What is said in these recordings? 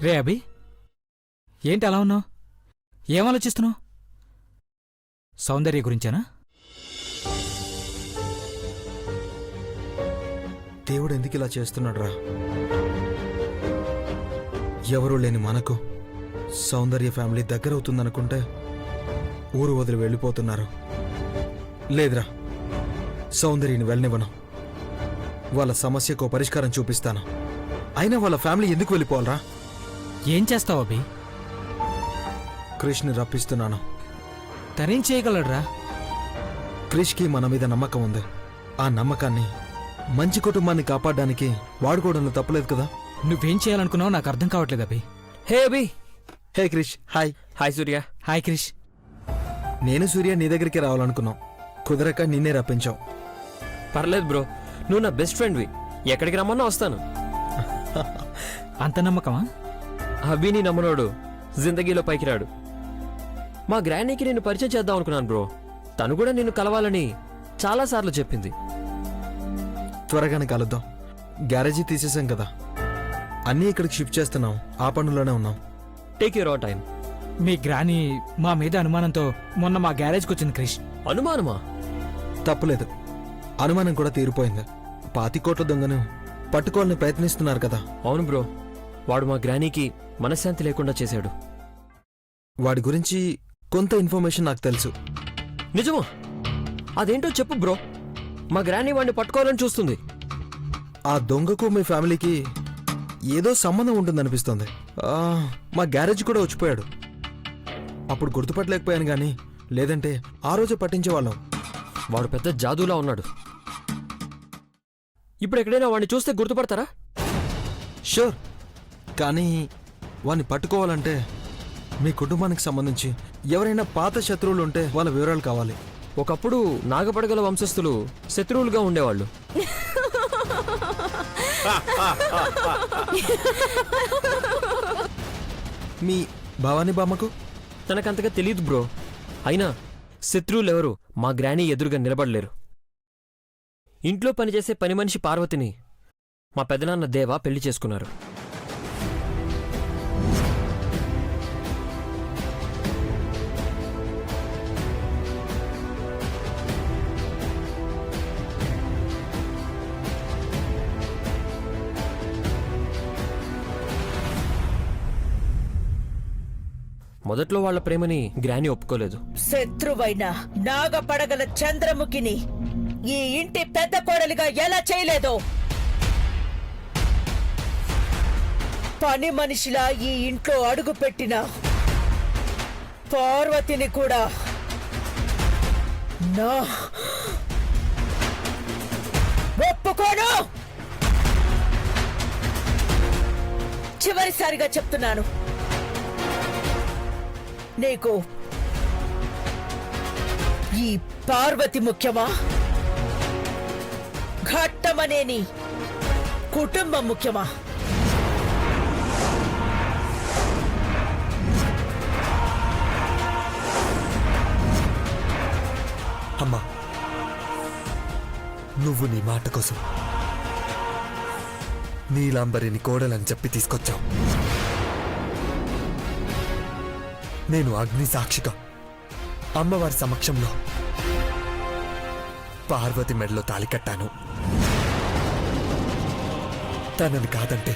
రే అభి, ఏంటి అలా ఉన్నావు? ఏం ఆలోచిస్తున్నావు? సౌందర్య గురించేనా? దేవుడు ఎందుకు ఇలా చేస్తున్నాడు రా? ఎవరూ లేని మనకు సౌందర్య ఫ్యామిలీ దగ్గర అవుతుందనుకుంటే ఊరు వదిలి వెళ్ళిపోతున్నారు. లేదురా, సౌందర్యని వెళ్ళనివ్వను. వాళ్ళ సమస్యకు పరిష్కారం చూపిస్తాను. అయినా వాళ్ళ ఫ్యామిలీ ఎందుకు వెళ్ళిపోవాలరా? ఏం చేస్తావు అభి? క్రిష్ని రప్పిస్తున్నాను. తనేం చేయగలడ్రా? క్రిష్కి మన మీద నమ్మకం ఉంది. ఆ నమ్మకాన్ని మంచి కుటుంబాన్ని కాపాడడానికి వాడుకోవడంలో తప్పలేదు కదా. నువ్వేం చేయాలనుకున్నావు నాకు అర్థం కావట్లేదు అభి. హే అభి. హే క్రిష్, హాయ్. హాయ్ సూర్య. హాయ్ క్రిష్. నేను సూర్య నీ దగ్గరికి రావాలనుకున్నాం, కుదరక నిన్నే రప్పించావు. పర్లేదు బ్రో, నువ్వు నా బెస్ట్ ఫ్రెండ్వి. ఎక్కడికి రమ్మన్నా వస్తాను. అంత నమ్మకమా? అభిని నమ్మనోడు జిందగీలో పైకి రాడు. మా గ్రాండీకి నిన్ను పరిచయం చేద్దాం అనుకున్నాను బ్రో. తను కూడా నిన్ను కలవాలని చాలాసార్లు చెప్పింది. త్వరగానే కలుద్దాం. గ్యారేజీ తీసేసాం కదా, అన్నీ ఇక్కడికి షిఫ్ట్ చేస్తున్నాం. ఆ పనుల్లోనే ఉన్నాం. Take your own time. మీ గ్రాని మా మీద అనుమానంతో మొన్న మా గ్యారేజ్కి వచ్చింది క్రిష్. అనుమానమా? తప్పులేదు, అనుమానం కూడా తీరిపోయింది. 25 కోట్ల దొంగను పట్టుకోవాలని ప్రయత్నిస్తున్నారు కదా. అవును బ్రో, వాడు మా గ్రానీకి మనశ్శాంతి లేకుండా చేశాడు. వాడి గురించి కొంత ఇన్ఫర్మేషన్ నాకు తెలుసు. నిజమా? అదేంటో చెప్పు బ్రో. మా గ్రానీ వాడిని పట్టుకోవాలని చూస్తుంది. ఆ దొంగకు మీ ఫ్యామిలీకి ఏదో సంబంధం ఉంటుందనిపిస్తోంది. మా గ్యారేజ్ కూడా వచ్చిపోయాడు. అప్పుడు గుర్తుపట్టలేకపోయాను గానీ, లేదంటే ఆ రోజు పట్టించేవాళ్ళం. వాడు పెద్ద జాదూలా ఉన్నాడు. ఇప్పుడు ఎక్కడైనా వాడిని చూస్తే గుర్తుపడతారా? షూర్, కానీ వాడిని పట్టుకోవాలంటే మీ కుటుంబానికి సంబంధించి ఎవరైనా పాత శత్రువులు ఉంటే వాళ్ళ వివరాలు కావాలి. ఒకప్పుడు నాగపడగల వంశస్థులు శత్రువులుగా ఉండేవాళ్ళు. మీ భవానీ బామ్మకు తనకంతగా తెలియదు బ్రో. అయినా శత్రువులెవరు మా గ్రానీ ఎదురుగా నిలబడలేరు. ఇంట్లో పనిచేసే పని మనిషి పార్వతిని మా పెదనాన్న దేవా పెళ్లి చేసుకున్నారు. మొదట్లో వాళ్ల ప్రేమని గ్రానీ ఒప్పుకోలేదు. శత్రువైన నాగపడగల చంద్రముఖిని ఈ ఇంటి పెద్ద కోడలిగా ఎలా చేయలేదో, పని మనిషిలా ఈ ఇంట్లో అడుగు పెట్టిన పార్వతిని కూడా నా ఒప్పుకోను. చివరిసారిగా చెప్తున్నాను, నీకు ఈ పార్వతి ముఖ్యమా, ఘట్టమనేని కుటుంబం ముఖ్యమా? అమ్మా, నువ్వు నీ మాట కోసం నీలాంబరిని కోడలని చెప్పి తీసుకొచ్చావు. నేను అగ్ని సాక్షిగా అమ్మవారి సమక్షంలో పార్వతి మెడలో తాళి కట్టాను. తనని కాదంటే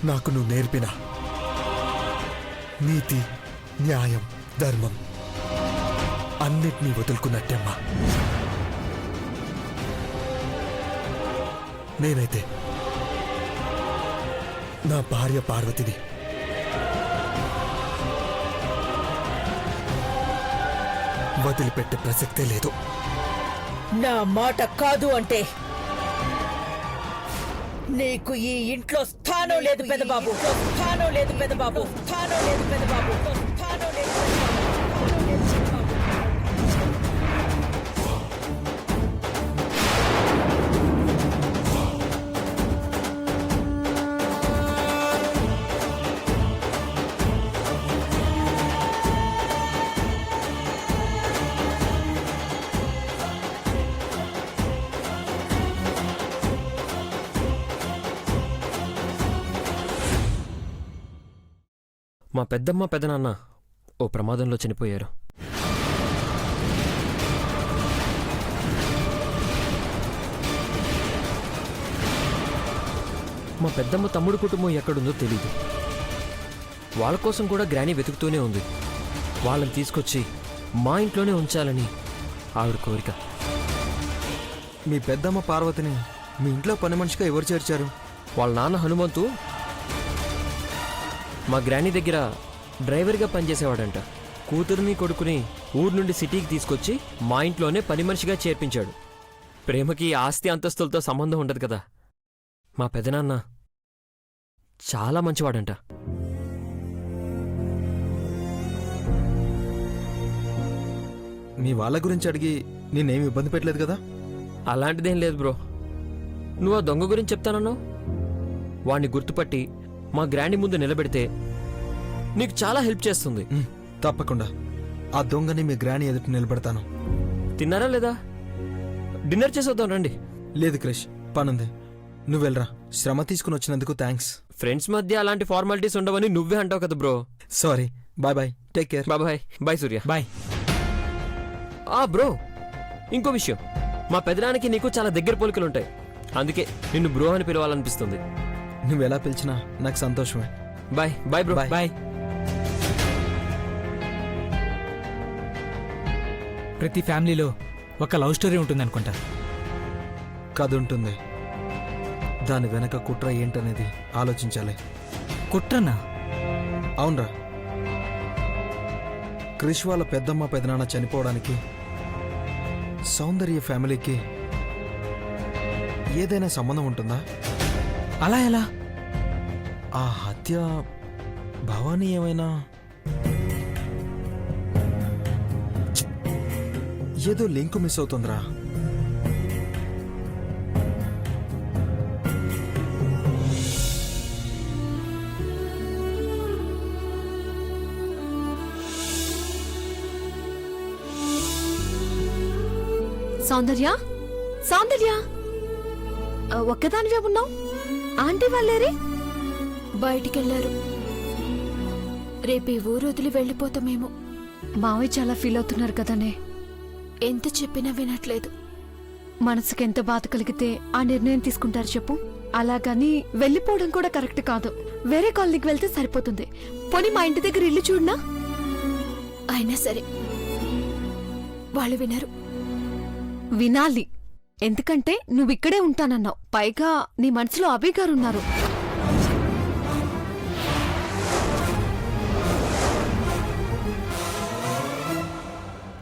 నాకు నువ్వు నేర్పిన నీతి, న్యాయం, ధర్మం అన్నిటినీ వదులుకున్నట్టేమ్మా. నేనైతే నా భార్య పార్వతిని వదిలిపెట్టే ప్రసక్తే లేదు. నా మాట కాదు అంటే నీకు ఈ ఇంట్లో స్థానం లేదు పెదబాబు, స్థానం లేదు పెదబాబు, స్థానం లేదు పెదబాబు, స్థానం లేదు పెదబాబు. మా పెద్దమ్మ పెదనాన్న ఓ ప్రమాదంలో చనిపోయారు. మా పెద్దమ్మ తమ్ముడు కుటుంబం ఎక్కడుందో తెలీదు. వాళ్ళ కోసం కూడా గ్రానీ వెతుకుతూనే ఉంది. వాళ్ళని తీసుకొచ్చి మా ఇంట్లోనే ఉంచాలని ఆవిడ కోరిక. మీ పెద్దమ్మ పార్వతిని మీ ఇంట్లో పని మనిషిగా ఎవరు చేర్చారు? వాళ్ళ నాన్న హనుమంతు మా గ్రానీ దగ్గర డ్రైవర్గా పనిచేసేవాడంట. కూతురిని కొడుకుని ఊరు నుండి సిటీకి తీసుకొచ్చి మా ఇంట్లోనే పని మనిషిగా చేర్పించాడు. ప్రేమకి ఆస్తి అంతస్తులతో సంబంధం ఉండదు కదా. మా పెదనాన్న చాలా మంచివాడంట. మీ వాళ్ళ గురించి అడిగి నేనేమి ఇబ్బంది పెట్టలేదు కదా? అలాంటిదేం లేదు బ్రో. నువ్వు ఆ దొంగ గురించి చెప్తానన్నావు. వాణ్ణి గుర్తుపట్టి మా గ్రాండీ ముందు నిలబెడితే నీకు చాలా హెల్ప్ చేస్తుంది. తప్పకుండా ఆ దొంగని మీ గ్రాని ఎదుటి నిలబెడతాను. తిన్నారా లేదా? డిన్నర్ చేసొద్దాం రండి. లేదు క్రిష్, పనుంది. నువ్వు వెళ్ళరా. శ్రమ తీసుకుని వచ్చినందుకు థ్యాంక్స్. ఫ్రెండ్స్ మధ్య అలాంటి ఫార్మాలిటీస్ ఉండవని నువ్వే అంటావు కదా bro. Sorry. Bye bye. Take care. Bye bye Surya. Bye. Bro, ఇంకో విషయం. మా పెదనానికి నీకు చాలా దగ్గర పోలికలుంటాయి. అందుకే నిన్ను బ్రో అని పిలవాలనిపిస్తుంది. నువ్వు ఎలా పిలిచినా నాకు సంతోషమే. Bye bye bro. బాయ్. ప్రతి ఫ్యామిలీలో ఒక లవ్ స్టోరీ ఉంటుందనుకుంటా. కథ ఉంటుంది. దాని వెనక కుట్ర ఏంటనేది ఆలోచించాలి. కుట్రనా? అవునరా. క్రిష్ వాళ్ళ పెద్దమ్మ పెదనాన్న చనిపోవడానికి సౌందర్య ఫ్యామిలీకి ఏదైనా సంబంధం ఉంటుందా? అలా ఎలా? ఆ హత్య భవానీ ఏమైనా ఏదో లింక్ మిస్ అవుతుందిరా. సౌందర్య, సౌందర్య, ఒక్కదానివే ఉన్నావు? ఆంటీ వాళ్ళేరే? బయటికెళ్లారు. రేపు ఈ ఊరు వదిలి వెళ్ళిపోతామేమో. మావయ్య చాలా ఫీల్ అవుతున్నారు కదనే. ఎంత చెప్పినా వినట్లేదు. మనసుకెంత బాధ కలిగితే ఆ నిర్ణయం తీసుకుంటారు చెప్పు. అలాగని వెళ్ళిపోవడం కూడా కరెక్ట్ కాదు. వేరే కాలనీకి వెళ్తే సరిపోతుంది. పోనీ మా ఇంటి దగ్గర ఇల్లు చూడనా? అయినా సరే వాళ్ళు వినరు. వినాలి. ఎందుకంటే నువ్విక్కడే ఉంటానన్నావు. పైగా నీ మనసులో అభయ్ గారున్నారు.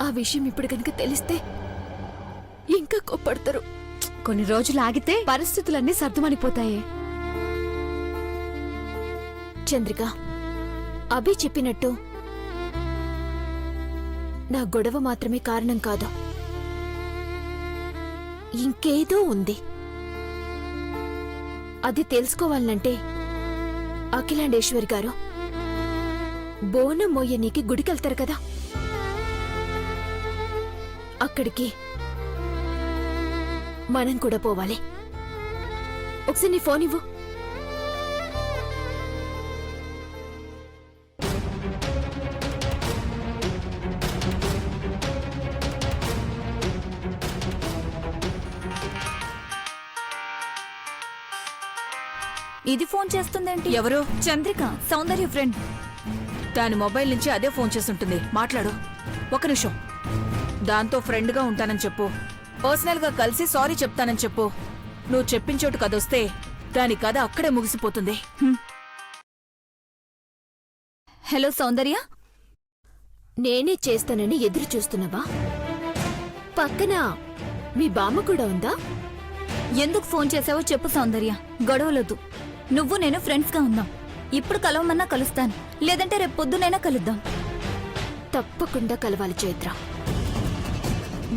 ఆ విషయం ఇప్పుడు కనుక తెలిస్తే ఇంకా కోప్పడతారు. కొన్ని రోజులు ఆగితే పరిస్థితులన్నీ సర్దుమణిపోతాయే. చంద్రిక, అభి చెప్పినట్టు నా గొడవ మాత్రమే కారణం కాదు, ఇంకేదో ఉంది. అది తెలుసుకోవాలంటే అఖిలాండేశ్వరి గారు బోనం మోయనీకి గుడికెళ్తారు కదా, అక్కడికి మనం కూడా పోవాలి. ఒకసారి నీ ఫోన్ ఇవ్వు. ఇది ఫోన్ చేస్తుందేంటి? ఎవరు? చంద్రిక, సౌందర్య ఫ్రెండ్. దాని మొబైల్ నుంచి అదే ఫోన్ చేస్తుంటుంది. మాట్లాడు. ఒక నిమిషం. దాంతో ఫ్రెండ్గా ఉంటానని చెప్పు. పర్సనల్గా కలిసి సారీ చెప్తానని చెప్పు. నువ్వు చెప్పిన చోటు కదొస్తే దాని కథ అక్కడే ముగిసిపోతుంది. హలో సౌందర్య. నేనే చేస్తానని ఎదురు చూస్తున్నావా? పక్కన మీ బామ్మ కూడా ఉందా? ఎందుకు ఫోన్ చేసావో చెప్పు సౌందర్య. గొడవలొద్దు. నువ్వు నేను ఫ్రెండ్స్గా ఉందాం. ఇప్పుడు కలవమన్నా కలుస్తాను, లేదంటే రేపు పొద్దునైనా కలుద్దాం. తప్పకుండా కలవాలి చైత్ర.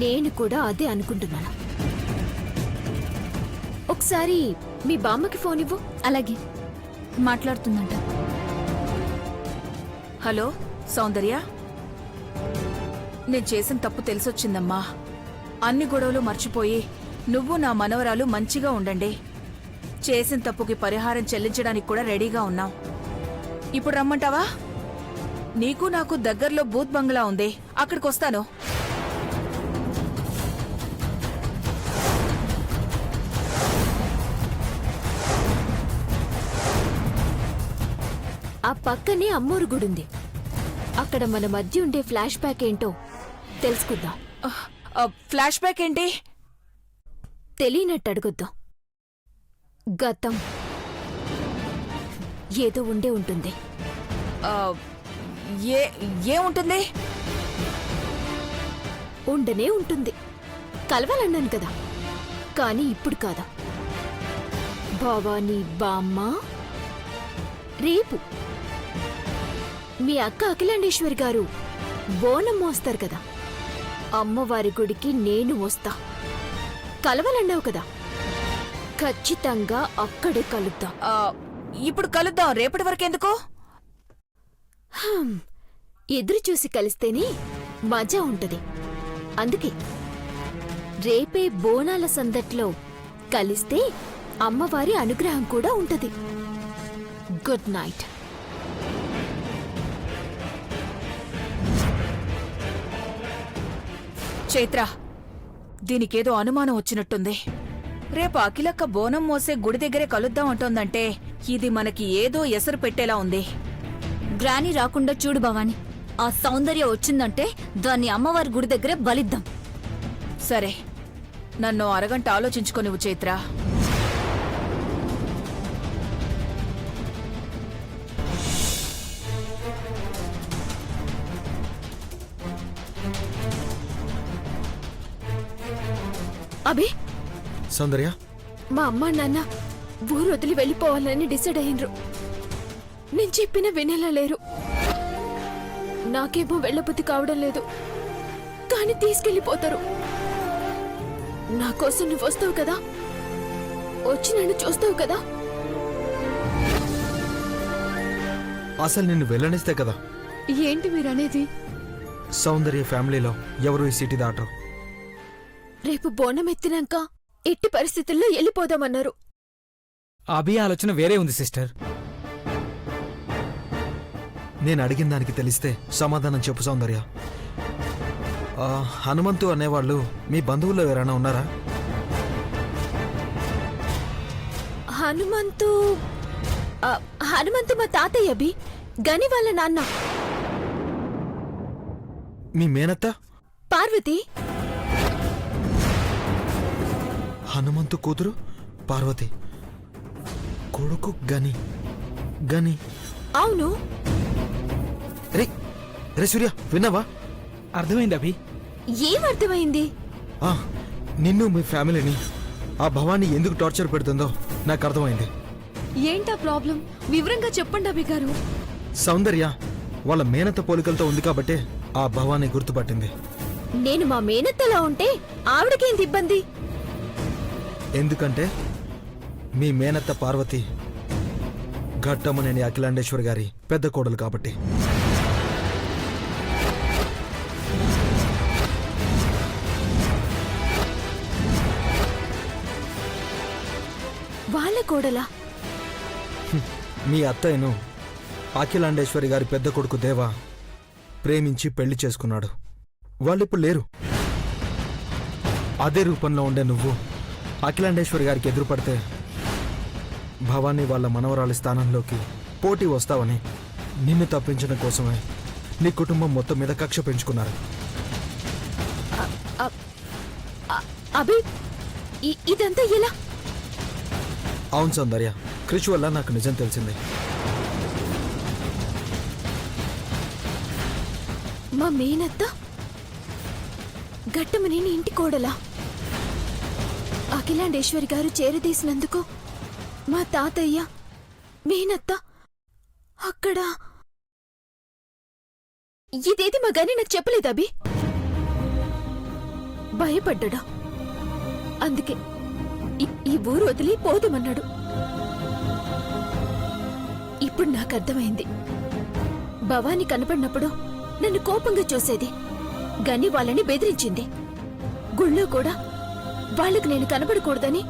నేను కూడా అదే అనుకుంటున్నాను. ఒకసారి మీ బామ్మకి ఫోన్ ఇవ్వు. అలాగే, మాట్లాడుతుందంట. హలో సౌందర్య, నేను చేసిన తప్పు తెలిసొచ్చిందమ్మా. అన్ని గొడవలు మర్చిపోయి నువ్వు నా మనవరాలు మంచిగా ఉండండి. చేసిన తప్పుకి పరిహారం చెల్లించడానికి కూడా రెడీగా ఉన్నాం. ఇప్పుడు రమ్మంటావా? నీకు నాకు దగ్గరలో బూత్ బంగ్లా ఉంది, అక్కడికొస్తాను. ఆ పక్కనే అమ్మోరు గుడుంది. అక్కడ మన మధ్య ఉండే ఫ్లాష్ బ్యాక్ ఏంటో తెలుసుకుందాం. ఫ్లాష్ బ్యాక్ ఏంటి? తెలియనట్టు అడుగుద్దాం. గతం ఏదో ఉండే ఉంటుంది. ఆ, ఏముంటుంది? ఉండనే ఉంటుంది. కలవాలన్నాను కదా, కానీ ఇప్పుడు కాదా. భవానీ బామ్మ రేపు మీ అక్క అఖిలాండేశ్వరి గారు బోనం మోస్తారు కదా, అమ్మవారి గుడికి నేను వస్తా. కలవాలన్నావు కదా, ఖచ్చితంగా అక్కడే కలుద్దాం. ఇప్పుడు కలుద్దాం, రేపటి వరకెందుకు? ఎదురు చూసి కలిస్తేనే మజా ఉంటది. అందుకే రేపే బోనాల సందట్లో కలిస్తే అమ్మవారి అనుగ్రహం కూడా ఉంటది. Good night. చైత్ర, దీనికేదో అనుమానం వచ్చినట్టుంది. రేపు అఖిలక్క బోనం మోసే గుడి దగ్గరే కలుద్దాం అంటోందంటే ఇది మనకి ఏదో ఎసరు పెట్టేలా ఉంది. గ్రాని రాకుండా చూడు భవాని. ఆ సౌందర్య వచ్చిందంటే దాన్ని అమ్మవారి గుడి దగ్గరే బలిద్దాం. సరే, నన్ను అరగంట ఆలోచించుకోనివ్వు చైత్ర. అబే, సౌందర్య, మా అమ్మ నాన్న ఊరు వదిలి వెళ్ళిపోవాలని డిసైడ్ అయ్యిండ్రు. నేను చెప్పిన వినేలా లేరు. నాకేమో వెళ్ళబుద్ధి కావడం లేదు, కానీ తీసుకెళ్ళిపోతారు. నా కోసం నువ్వు వస్తావు కదా, వచ్చి నన్ను చూస్తావు కదా. అసలు నిన్ను వెళ్ళనిస్తే కదా. ఏంటి మీరనేది? సౌందర్య ఫ్యామిలీలో ఎవరు ఈ సిటీ దాటరు. రేపు బోనం ఎత్తినాక ఎట్టి పరిస్థితుల్లో వెళ్ళిపోదామన్నారు. అభి ఆలోచన వేరే ఉంది సిస్టర్. నేను అడిగిన దానికి తెలిస్తే సమాధానం చెప్పు సౌందర్య. హనుమంతు అనేవాళ్ళు మీ బంధువుల్లో ఎవరైనా ఉన్నారా? హనుమంతు హనుమంతు మా తాతయ్య అభి, గని వాళ్ళ నాన్న. మీ మేనత్త పార్వతి హనుమంతు కూతురు పార్వతి, కొడుకు గని. గని అవును. రే రే సూర్య, విన్నావా? అర్థమైంది అభి. ఏమర్థమైంది? నిన్ను మీ ఫ్యామిలీని ఆ భవానీ ఎందుకు టార్చర్ పెడుతుందో నాకు అర్థమైంది. ఏంటా ప్రాబ్లం? వివరంగా చెప్పండి అభి గారు. సౌందర్య వాళ్ళ మేనత్త పోలికలతో ఉంది కాబట్టే ఆ భవానీ గుర్తుపట్టింది. నేను మా మేనత్తలా ఉంటే ఆవిడకేంది ఇబ్బంది? ఎందుకంటే మీ మేనత్త పార్వతి ఘట్టమనేని అఖిలాండేశ్వరి గారి పెద్ద కోడలు కాబట్టి. వాళ్ళ కోడలా? మీ అత్తయ్యను అఖిలాండేశ్వరి గారి పెద్ద కొడుకు దేవా ప్రేమించి పెళ్లి చేసుకున్నాడు. వాళ్ళిప్పుడు లేరు. అదే రూపంలో ఉండే నువ్వు అఖిలాండేశ్వరి గారికి ఎదురుపడితే భవానీ వాళ్ళ మనవరాలి స్థానంలోకి పోటీ వస్తావని నిన్ను తప్పించడం కోసమే నీ కుటుంబం మొత్తం మీద కక్ష పెంచుకున్నారు. అభి, ఇదంతా ఎలా? అవును సౌందర్య, క్రిష్ వల్ల నాకు నిజం తెలిసింది. మా మేనత్త ఘట్టమనేని ఇంటి కోడలా? అఖిలాండేశ్వరి గారు చేరదీసినందుకు మా తాతయ్య మేనత్త అక్కడ. ఇదేది మా గాని నాకు చెప్పలేదు అభి. భయపడ్డా. అందుకే ఈ ఊరు వదిలి పోదామన్నాడు. ఇప్పుడు నాకు అర్థమైంది. భవాని కనపడినప్పుడు నన్ను కోపంగా చూసేది, గని వాళ్ళని బెదిరించింది. గుళ్ళో కూడా వాళ్ళకు నేను కనపడకూడదని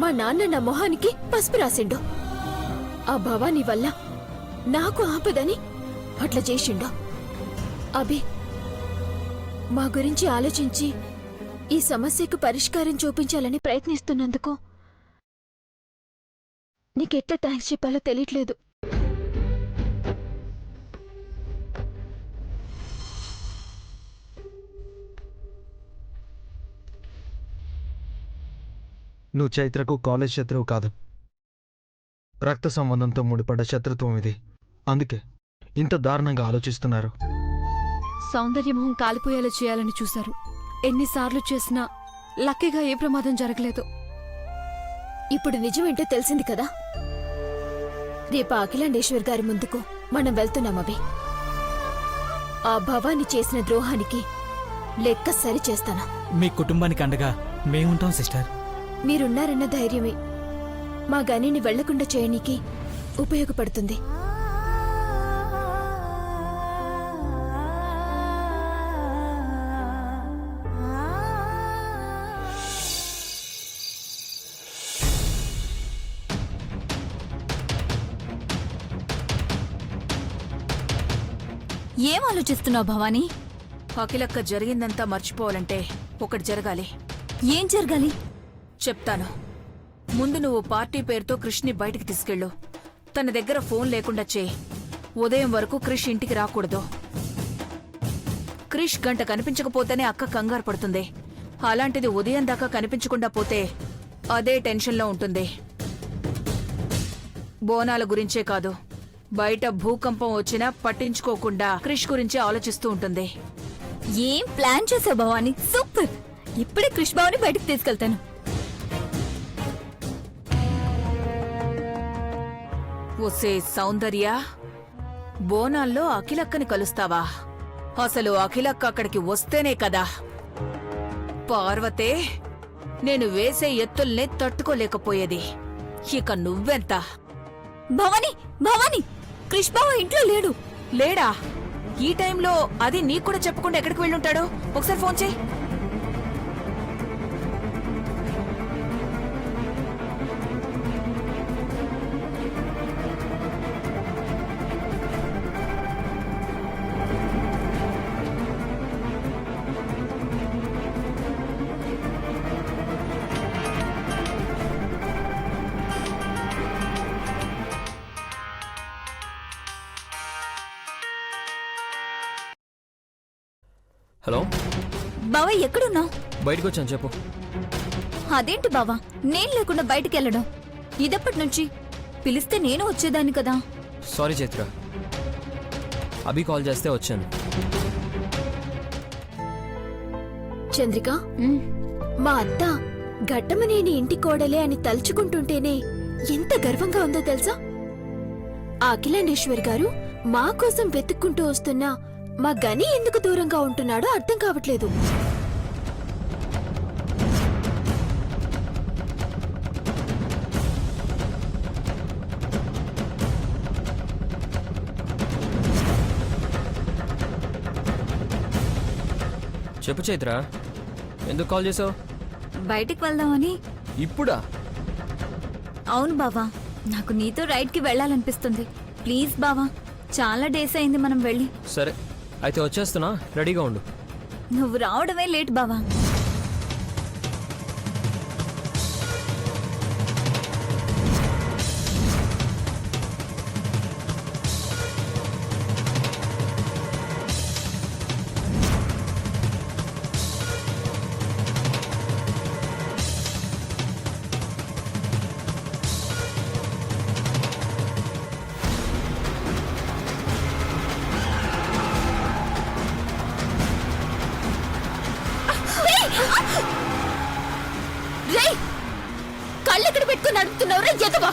మా నాన్న నా మొహానికి పసుపు రాసిండు. ఆ భవానీ వల్ల నాకు ఆపదని అట్లా చేసిండో. అభి, మా గురించి ఆలోచించి ఈ సమస్యకు పరిష్కారం చూపించాలని ప్రయత్నిస్తున్నందుకు నీకెట్లా థ్యాంక్స్ చెప్పాలో తెలియట్లేదు. నువ్వు చైత్రకు కాలేజ్ శత్రువు కాదు, రక్త సంబంధంతో ముడిపడ్డ శత్రుత్వం ఇది. అందుకే ఇంత దారుణంగా ఆలోచిస్తున్నారు. సౌందర్యమోహం కాలిపోయేలా చేయాలని చూశారు. ఎన్నిసార్లు చేసినా లక్కీగా ఏ ప్రమాదం జరగలేదు. ఇప్పుడు నిజమేంటో తెలిసింది కదా. రేపు అఖిలాండేశ్వర్ గారి ముందుకు మనం వెళ్తున్నామవి. ఆ భవాని చేసిన ద్రోహానికి లెక్క సరి చేస్తాను. మీ కుటుంబానికి అండగా మేముంటాం సిస్టర్. మీరున్నారన్న ధైర్యమే మా గనిని వెళ్లకుండా చేయనీకి ఉపయోగపడుతుంది. ఏం ఆలోచిస్తున్నావు భవానీ? అఖిలక్క జరిగిందంతా మర్చిపోవాలంటే ఒకటి జరగాలి. ఏం జరగాలి? చెప్తాను. ముందు నువ్వు పార్టీ పేరుతో క్రిష్ని బయటికి తీసుకెళ్ళు. తన దగ్గర ఫోన్ లేకుండా చేయి. ఉదయం వరకు క్రిష్ ఇంటికి రాకూడదు. క్రిష్ గంట కనిపించకపోతేనే అక్క కంగారు పడుతుంది. అలాంటిది ఉదయం దాకా కనిపించకుండా పోతే అదే టెన్షన్లో ఉంటుంది. బోనాల గురించే కాదు, బయట భూకంపం వచ్చినా పట్టించుకోకుండా క్రిష్ గురించి ఆలోచిస్తూ ఉంటుంది. ఏం ప్లాన్ చేసావు భవానీ? సూపర్! ఇప్పుడే క్రిష్ బావని బయటకు తీసుకెళ్తాను. ఒసే సౌందర్య, బోనాల్లో అఖిలక్కని కలుస్తావా? అసలు అఖిలక్క అక్కడికి వస్తేనే కదా పార్వతే నేను వేసే ఎత్తుల్నే తట్టుకోలేకపోయేది. ఇక నువ్వెంత? భవానీ, భవానీ, క్రిష్ బావ ఇంట్లో లేడు. లేడా? ఈ టైంలో అది నీకు కూడా చెప్పకుండా ఎక్కడికి వెళ్ళుంటాడు? ఒకసారి ఫోన్ చేయి. హలో బావ ఎక్కడున్నావు? బయటకు వచ్చాను, చెప్పు. అదేంటి బావా నేను లేకుండా బయటికి వెళ్ళడం? ఇదప్పటి నుంచి పిలిస్తే నేను వచ్చేదాన్ని కదా. సారీ చైత్ర, అభి కాల్ చేస్తే వచ్చాను. చంద్రిక, మా అత్త ఘట్టమనేని ఇంటి కోడలే అని తలుచుకుంటుంటేనే ఎంత గర్వంగా ఉందో తెలుసా? ఆ అఖిలాండేశ్వర్ గారు మా కోసం వెతుక్కుంటూ వస్తున్నా మా గని ఎందుకు దూరంగా ఉంటున్నాడో అర్థం కావట్లేదు. చెప్పు చైత్ర, ఎందుకు కాల్ చేసావు? బయటికి వెళ్దామని. ఇప్పుడా? అవును బావా, నాకు నీతో రైడ్కి వెళ్ళాలనిపిస్తుంది. ప్లీజ్ బావా, చాలా డేస్ అయింది మనం వెళ్ళి. సరే అయితే వచ్చేస్తున్నా, రెడీగా ఉండు. నువ్వు రావడమే లేట్ బావా. రేయ్, కళ్ళెక్కడ పెట్టుకుని నడుపుతున్నావు రే ఎదవా?